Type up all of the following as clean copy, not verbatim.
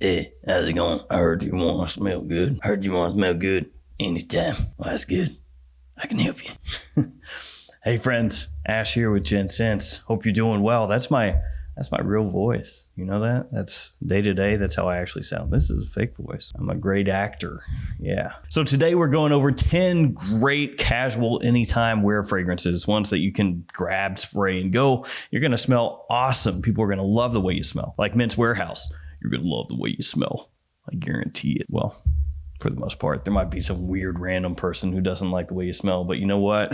Hey, how's it going? I heard you want to smell good. Heard you want to smell good anytime. Well, that's good. I can help you. Hey friends, Ash here with Gents. Hope you're doing well. That's my real voice. You know that? That's day to day. That's how I actually sound. This is a fake voice. I'm a great actor. Yeah. So today we're going over 10 great casual anytime wear fragrances, ones that you can grab, spray, and go. You're going to smell awesome. People are going to love the way you smell. Like Men's Warehouse. You're going to love the way you smell. I guarantee it. Well, for the most part, there might be some weird random person who doesn't like the way you smell, but you know what?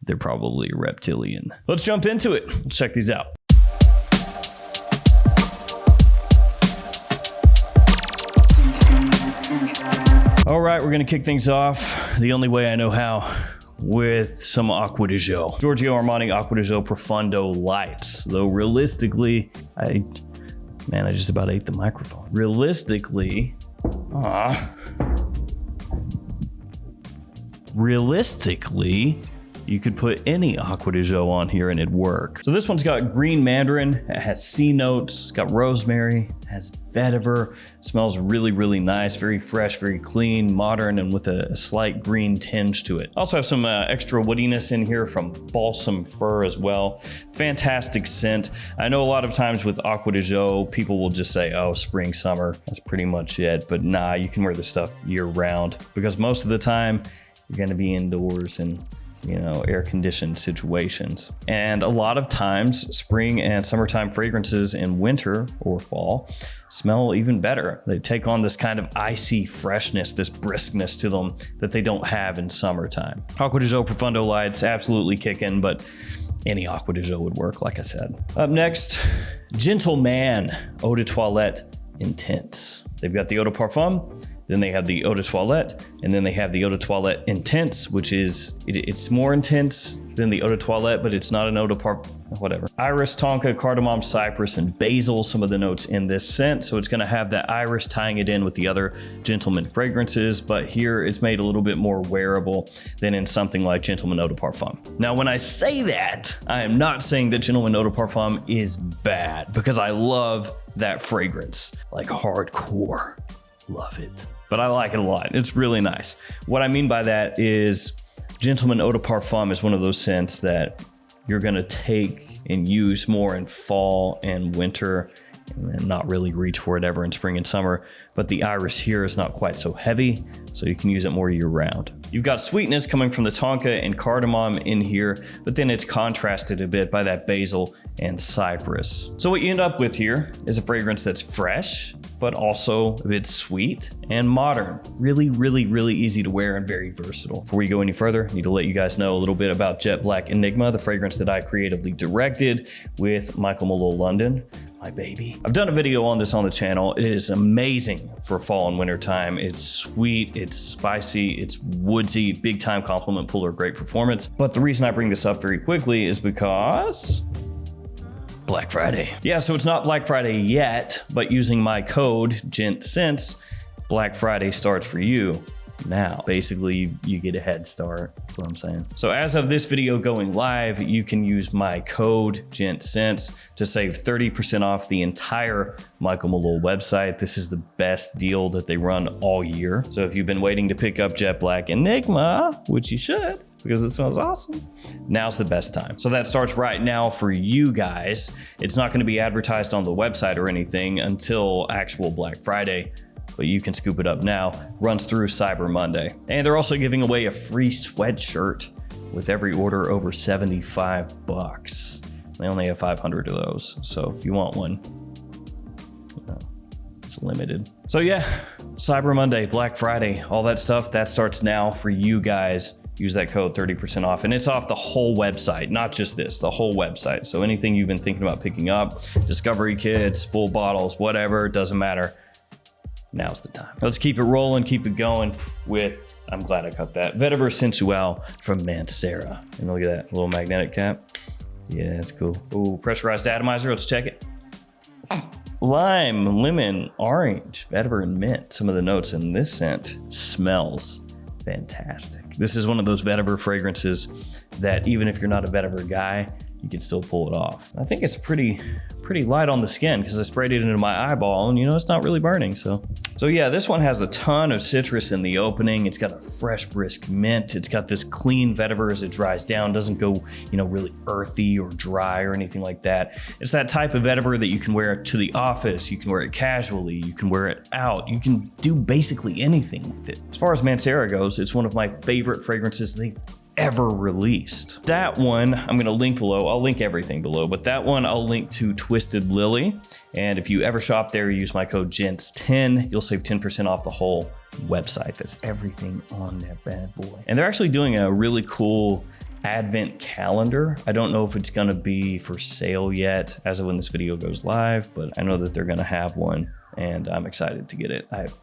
They're probably a reptilian. Let's jump into it. Let's check these out. All right, we're gonna kick things off the only way I know how, with some Aqua de Gio. Giorgio Armani Aqua de Gio Profondo Lights. Though realistically, I just about ate the microphone. Realistically, you could put any Aqua de Gio on here and it'd work. So this one's got green mandarin, it has C notes, it's got rosemary, it has vetiver, smells really, really nice, very fresh, very clean, modern, and with a slight green tinge to it. Also have some extra woodiness in here from balsam fir as well. Fantastic scent. I know a lot of times with Aqua de Gio, people will just say, oh, spring, summer, that's pretty much it. But nah, you can wear this stuff year round because most of the time you're gonna be indoors and air-conditioned situations. And a lot of times, spring and summertime fragrances in winter or fall smell even better. They take on this kind of icy freshness, this briskness to them that they don't have in summertime. Aqua de Gio Profondo Lights, absolutely kicking, but any Aqua de Gio would work, like I said. Up next, Gentleman Eau de Toilette Intense. They've got the Eau de Parfum, then they have the Eau de Toilette, and then they have the Eau de Toilette Intense, which is, it's more intense than the Eau de Toilette, but it's not an Eau de Parfum, whatever. Iris, tonka, cardamom, cypress, and basil, some of the notes in this scent. So it's gonna have that iris tying it in with the other Gentleman fragrances, but here it's made a little bit more wearable than in something like Gentleman Eau de Parfum. Now, when I say that, I am not saying that Gentleman Eau de Parfum is bad, because I love that fragrance, like hardcore, love it. But I like it a lot. It's really nice. What I mean by that is Gentleman Eau de Parfum is one of those scents that you're gonna take and use more in fall and winter and not really reach for it ever in spring and summer. But the iris here is not quite so heavy, so you can use it more year round. You've got sweetness coming from the tonka and cardamom in here, but then it's contrasted a bit by that basil and cypress. So what you end up with here is a fragrance that's fresh, but also a bit sweet and modern. Really, really, really easy to wear and very versatile. Before we go any further, I need to let you guys know a little bit about Jet Black ENIGMA, the fragrance that I creatively directed with Michael Malul London, my baby. I've done a video on this on the channel. It is amazing for fall and winter time. It's sweet, it's spicy, it's woodsy, big time compliment puller, great performance. But the reason I bring this up very quickly is because Black Friday. Yeah, so it's not Black Friday yet, but using my code GENTSENSE, Black Friday starts for you now. Basically, you get a head start, that's what I'm saying. So as of this video going live, you can use my code GENTSENSE to save 30% off the entire Michael Malul website. This is the best deal that they run all year. So if you've been waiting to pick up Jet Black ENIGMA, which you should, because it smells awesome, now's the best time. So that starts right now for you guys. It's not gonna be advertised on the website or anything until actual Black Friday, but you can scoop it up now. Runs through Cyber Monday. And they're also giving away a free sweatshirt with every order over 75 bucks. They only have 500 of those. So if you want one, it's limited. So yeah, Cyber Monday, Black Friday, all that stuff, that starts now for you guys. Use that code 30% off, and it's off the whole website, not just this, the whole website. So anything you've been thinking about picking up, discovery kits, full bottles, whatever, it doesn't matter. Now's the time. Let's keep it rolling, keep it going with, I'm glad I cut that, Vetiver Sensuel from Mancera. And look at that little magnetic cap. Yeah, that's cool. Ooh, pressurized atomizer, let's check it. Lime, lemon, orange, vetiver, and mint. Some of the notes in this scent smells fantastic. This is one of those vetiver fragrances that even if you're not a vetiver guy, you can still pull it off. I think it's pretty light on the skin because I sprayed it into my eyeball and it's not really burning. So yeah, this one has a ton of citrus in the opening. It's got a fresh brisk mint. It's got this clean vetiver as it dries down. Doesn't go, really earthy or dry or anything like that. It's that type of vetiver that you can wear to the office. You can wear it casually. You can wear it out. You can do basically anything with it. As far as Mancera goes, it's one of my favorite fragrances they've ever released. That one I'm going to link below. I'll link everything below, but that one I'll link to Twisted Lily. And if you ever shop there, use my code GENTS10, you'll save 10% off the whole website. That's everything on that bad boy. And they're actually doing a really cool advent calendar. I don't know if it's going to be for sale yet as of when this video goes live, but I know that they're going to have one and I'm excited to get it. I have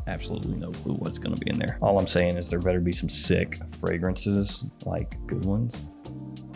absolutely no clue what's going to be in there. All I'm saying is there better be some sick fragrances, like good ones,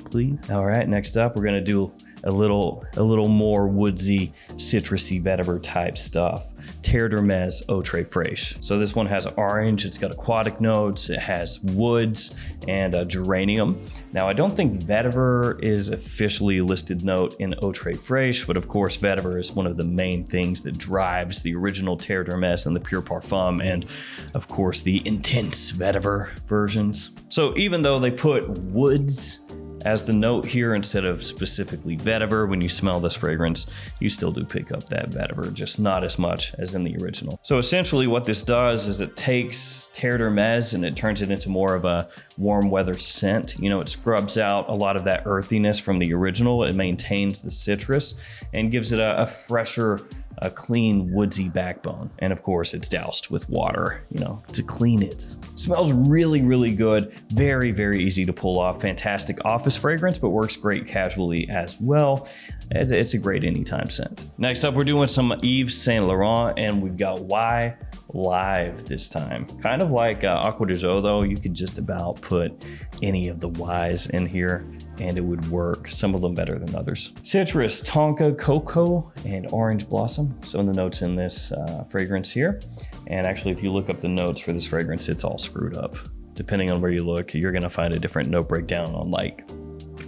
please. All right, next up, we're going to do a little more woodsy, citrusy vetiver type stuff. Terre d'Hermes Eau Très Fraiche. So this one has orange, it's got aquatic notes, it has woods and geranium. Now I don't think vetiver is officially a listed note in Eau Très Fraiche, but of course vetiver is one of the main things that drives the original Terre d'Hermes and the Pure Parfum, and of course the intense vetiver versions. So even though they put woods as the note here instead of specifically vetiver, when you smell this fragrance, you still do pick up that vetiver, just not as much as in the original. So essentially what this does is it takes Terre d'Hermes and it turns it into more of a warm weather scent. It scrubs out a lot of that earthiness from the original. It maintains the citrus and gives it a fresher, a clean woodsy backbone. And of course it's doused with water, to clean it. Smells really, really good. Very, very easy to pull off. Fantastic office fragrance, but works great casually as well. It's a great anytime scent. Next up, we're doing some Yves Saint Laurent and we've got Y Live this time. Kind of like Aqua de Joe though, you could just about put any of the Ys in here and it would work. Some of them better than others. Citrus, tonka, cocoa, and orange blossom. Some of the notes in this fragrance here. And actually, if you look up the notes for this fragrance, it's all screwed up. Depending on where you look, you're gonna find a different note breakdown on like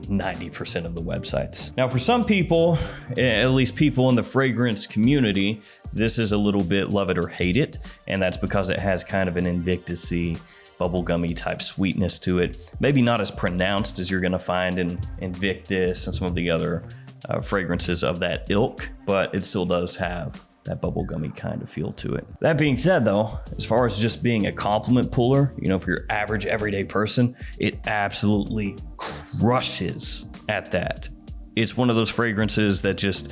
90% of the websites. Now, for some people, at least people in the fragrance community, this is a little bit love it or hate it. And that's because it has kind of an Invictus-y, bubblegummy type sweetness to it. Maybe not as pronounced as you're gonna find in Invictus and some of the other fragrances of that ilk, but it still does have that bubblegummy kind of feel to it. That being said though, as far as just being a compliment puller, for your average everyday person, it absolutely crushes at that. It's one of those fragrances that just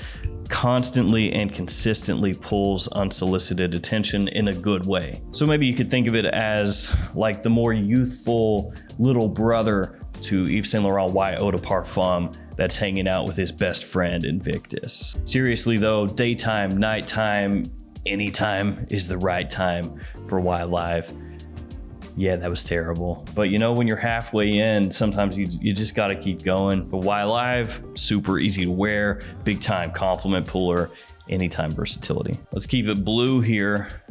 constantly and consistently pulls unsolicited attention in a good way. So maybe you could think of it as like the more youthful little brother to Yves Saint Laurent Y Eau de Parfum that's hanging out with his best friend Invictus. Seriously though, daytime, nighttime, anytime is the right time for Y Live. Yeah, that was terrible. But when you're halfway in, sometimes you just gotta keep going. But Y Live, super easy to wear, big time compliment puller, anytime versatility. Let's keep it blue here.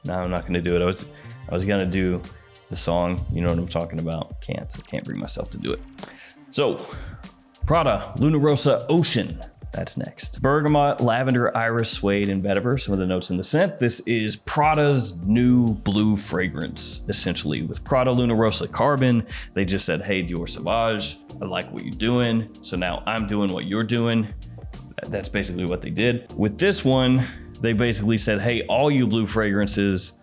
No, I'm not gonna do it. I was gonna do the song, you know what I'm talking about. I can't bring myself to do it. So, Prada Luna Rossa Ocean. That's next. Bergamot, lavender, iris, suede, and vetiver. Some of the notes in the scent. This is Prada's new blue fragrance, essentially. With Prada Luna Rossa Carbon, they just said, hey, Dior Sauvage, I like what you're doing. So now I'm doing what you're doing. That's basically what they did. With this one, they basically said, hey, all you blue fragrances,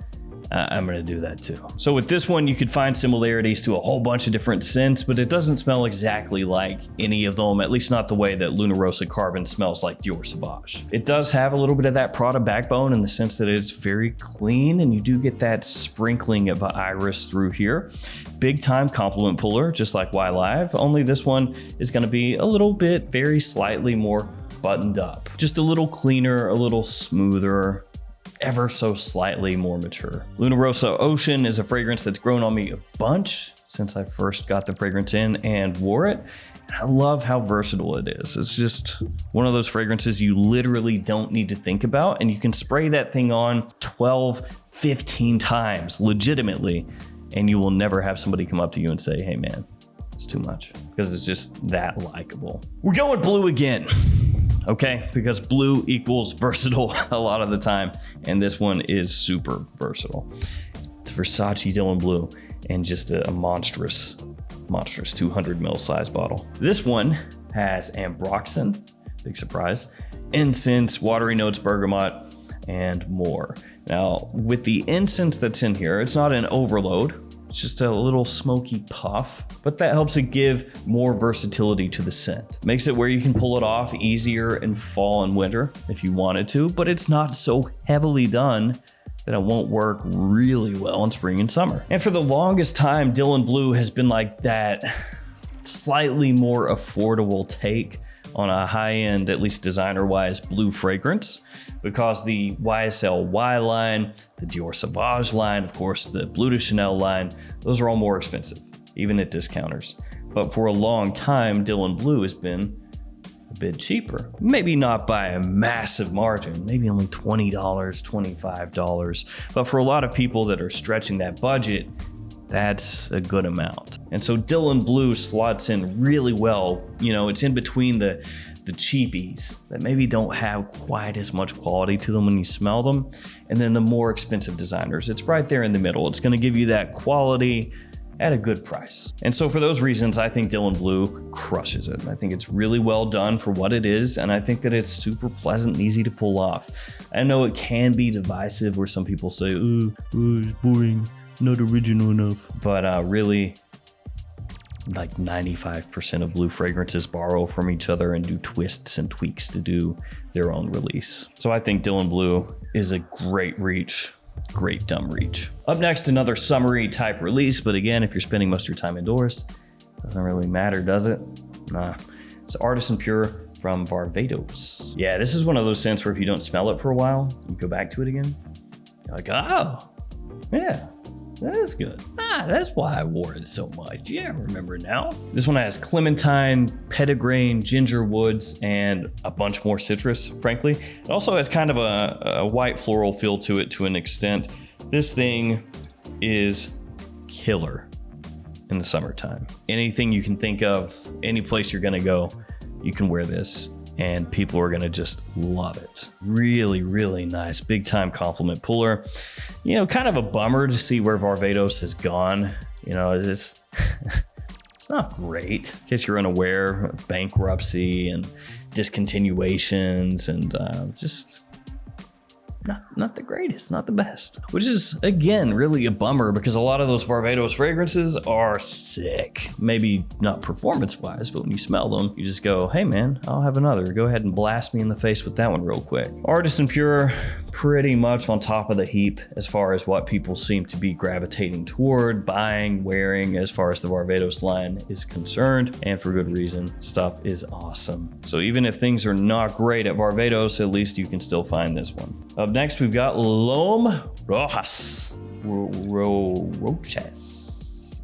I'm gonna do that too. So with this one, you could find similarities to a whole bunch of different scents, but it doesn't smell exactly like any of them, at least not the way that Luna Rossa Carbon smells like Dior Sauvage. It does have a little bit of that Prada backbone in the sense that it's very clean and you do get that sprinkling of iris through here. Big time compliment puller, just like Y Live, only this one is gonna be a little bit very slightly more buttoned up. Just a little cleaner, a little smoother, ever so slightly more mature. Luna Rossa Ocean is a fragrance that's grown on me a bunch since I first got the fragrance in and wore it. I love how versatile it is. It's just one of those fragrances you literally don't need to think about, and you can spray that thing on 12, 15 times legitimately, and you will never have somebody come up to you and say, hey man, It's too much because it's just that likable. We're going blue again. Okay, because blue equals versatile a lot of the time, and this one is super versatile. It's Versace Dylan Blue, and just a monstrous 200 ml size bottle. This one has ambroxan, big surprise, incense, watery notes, bergamot, and more. Now, with the incense that's in here, it's not an overload. It's just a little smoky puff, but that helps it give more versatility to the scent. Makes it where you can pull it off easier in fall and winter if you wanted to, but it's not so heavily done that it won't work really well in spring and summer. And for the longest time, Dylan Blue has been like that slightly more affordable take on a high-end, at least designer-wise, blue fragrance, because the YSL Y line, the Dior Sauvage line, of course, the Bleu de Chanel line, those are all more expensive, even at discounters. But for a long time, Dylan Blue has been a bit cheaper. Maybe not by a massive margin, maybe only $20, $25. But for a lot of people that are stretching that budget, that's a good amount. And so Dylan Blue slots in really well. You know, it's in between the cheapies that maybe don't have quite as much quality to them when you smell them, and then the more expensive designers. It's right there in the middle. It's gonna give you that quality at a good price. And so for those reasons, I think Dylan Blue crushes it. I think it's really well done for what it is, and I think that it's super pleasant and easy to pull off. I know it can be divisive where some people say, oh, it's boring, not original enough. But really, like 95% of blue fragrances borrow from each other and do twists and tweaks to do their own release. So I think Dylan Blue is a great reach, great dumb reach. Up next, another summery type release, but again, if you're spending most of your time indoors, doesn't really matter, does it? Nah. It's Artisan Pure from Varvatos. Yeah, this is one of those scents where if you don't smell it for a while, you go back to it again, you're like, oh, yeah. That is good. That's why I wore it so much. Yeah, I remember now. This one has clementine, petitgrain, ginger woods, and a bunch more citrus, frankly. It also has kind of a white floral feel to it to an extent. This thing is killer in the summertime. Anything you can think of, any place you're gonna go, you can wear this, and people are gonna just love it. Really, really nice, big time compliment puller. You know, kind of a bummer to see where Varvatos has gone. You know, it's it's not great. In case you're unaware, bankruptcy and discontinuations and just not the greatest, not the best. Which is, again, really a bummer because a lot of those Varvatos fragrances are sick. Maybe not performance-wise, but when you smell them, you just go, hey man, I'll have another. Go ahead and blast me in the face with that one real quick. Artisan Pure, pretty much on top of the heap as far as what people seem to be gravitating toward, buying, wearing, as far as the Varvatos line is concerned, and for good reason. Stuff is awesome. So even if things are not great at Varvatos, at least you can still find this one. Up next, we've got L'Homme Rochas.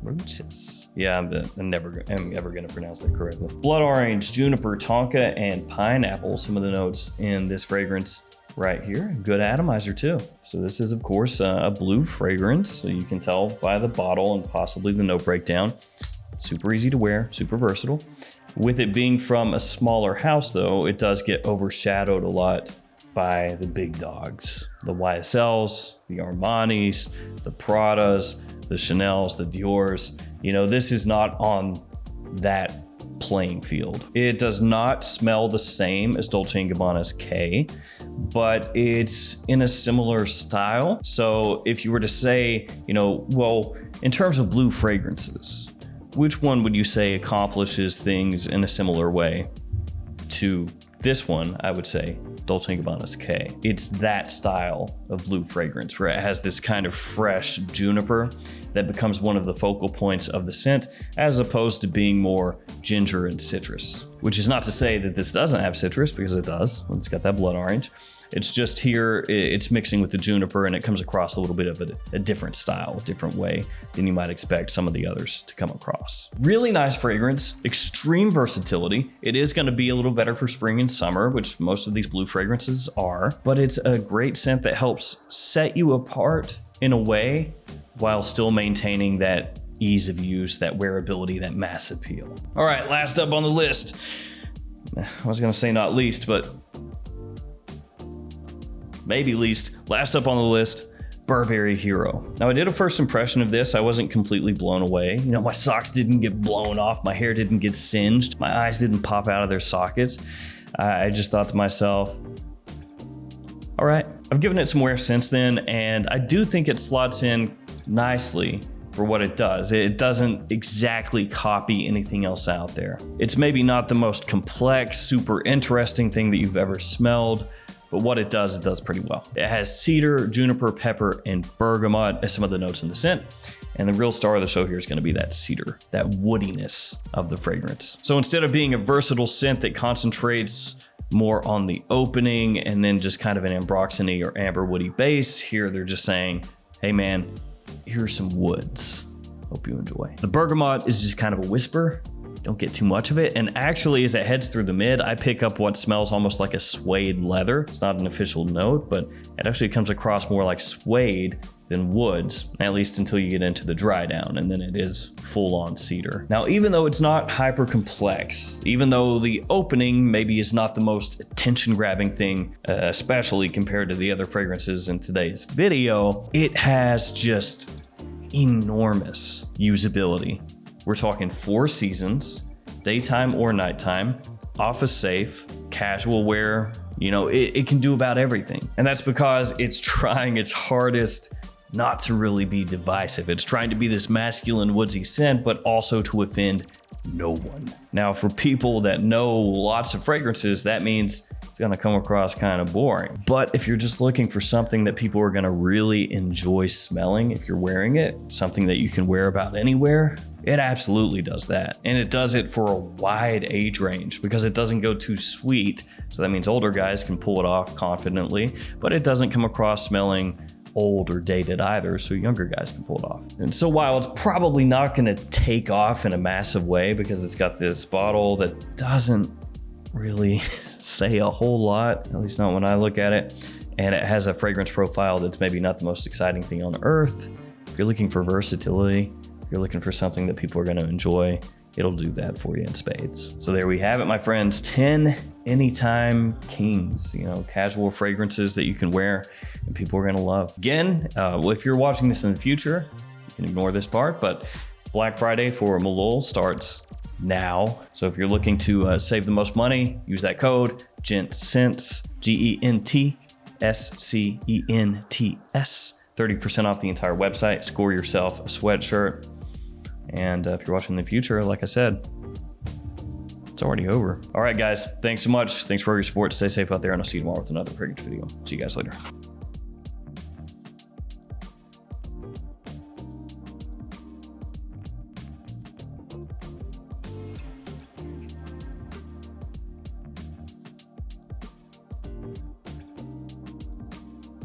Rochas. Yeah, I'm never going to pronounce that correctly. Blood orange, juniper, tonka, and pineapple. Some of the notes in this fragrance right here. Good atomizer too. So this is, of course, a blue fragrance. So you can tell by the bottle and possibly the note breakdown. Super easy to wear, super versatile. With it being from a smaller house, though, it does get overshadowed a lot by the big dogs, the YSLs, the Armanis, the Pradas, the Chanels, the Diors. You know, this is not on that playing field. It does not smell the same as Dolce & Gabbana's K, but it's in a similar style. So if you were to say, you know, well, in terms of blue fragrances, which one would you say accomplishes things in a similar way to this one? I would say Dolce & Gabbana's K. It's that style of blue fragrance where it has this kind of fresh juniper that becomes one of the focal points of the scent, as opposed to being more ginger and citrus. Which is not to say that this doesn't have citrus, because it does. It's got that blood orange. It's just here, it's mixing with the juniper, and it comes across a little bit of a different style, a different way than you might expect some of the others to come across. Really nice fragrance, extreme versatility. It is gonna be a little better for spring and summer, which most of these blue fragrances are, but it's a great scent that helps set you apart in a way while still maintaining that ease of use, that wearability, that mass appeal. All right, last up on the list. I was gonna say not least, but maybe least. Last up on the list, Burberry Hero. Now I did a first impression of this. I wasn't completely blown away. You know, my socks didn't get blown off. My hair didn't get singed. My eyes didn't pop out of their sockets. I just thought to myself, all right, I've given it some wear since then, and I do think it slots in nicely for what it does. It doesn't exactly copy anything else out there. It's maybe not the most complex, super interesting thing that you've ever smelled, but what it does pretty well. It has cedar, juniper, pepper, and bergamot as some of the notes in the scent. And the real star of the show here is gonna be that cedar, that woodiness of the fragrance. So instead of being a versatile scent that concentrates more on the opening and then just kind of an ambroxany or amber woody base, here they're just saying, hey man, here's some woods. Hope you enjoy. The bergamot is just kind of a whisper. Don't get too much of it. And actually, as it heads through the mid, I pick up what smells almost like a suede leather. It's not an official note, but it actually comes across more like suede than woods, at least until you get into the dry down, and then it is full on cedar. Now, even though it's not hyper complex, even though the opening maybe is not the most attention grabbing thing, especially compared to the other fragrances in today's video, it has just enormous usability. We're talking 4 seasons, daytime or nighttime, office safe, casual wear. You know, it can do about everything. And that's because it's trying its hardest not to really be divisive. It's trying to be this masculine woodsy scent, but also to offend no one. Now, for people that know lots of fragrances, that means it's gonna come across kind of boring. But if you're just looking for something that people are gonna really enjoy smelling if you're wearing it, something that you can wear about anywhere, it absolutely does that. And it does it for a wide age range because it doesn't go too sweet. So that means older guys can pull it off confidently, but it doesn't come across smelling old or dated either, so younger guys can pull it off. And so while it's probably not gonna take off in a massive way because it's got this bottle that doesn't really say a whole lot, at least not when I look at it, and it has a fragrance profile that's maybe not the most exciting thing on earth, if you're looking for versatility, if you're looking for something that people are gonna enjoy, it'll do that for you in spades. So there we have it, my friends, 10 anytime kings, you know, casual fragrances that you can wear and people are gonna love. Again, if you're watching this in the future, you can ignore this part, but Black Friday for Malul starts now. So if you're looking to save the most money, use that code GENTS, GENTSCENTS, 30% off the entire website. Score yourself a sweatshirt. And if you're watching in the future, like I said, it's already over. All right, guys, thanks so much. Thanks for all your support. Stay safe out there, and I'll see you tomorrow with another fragrance video. See you guys later.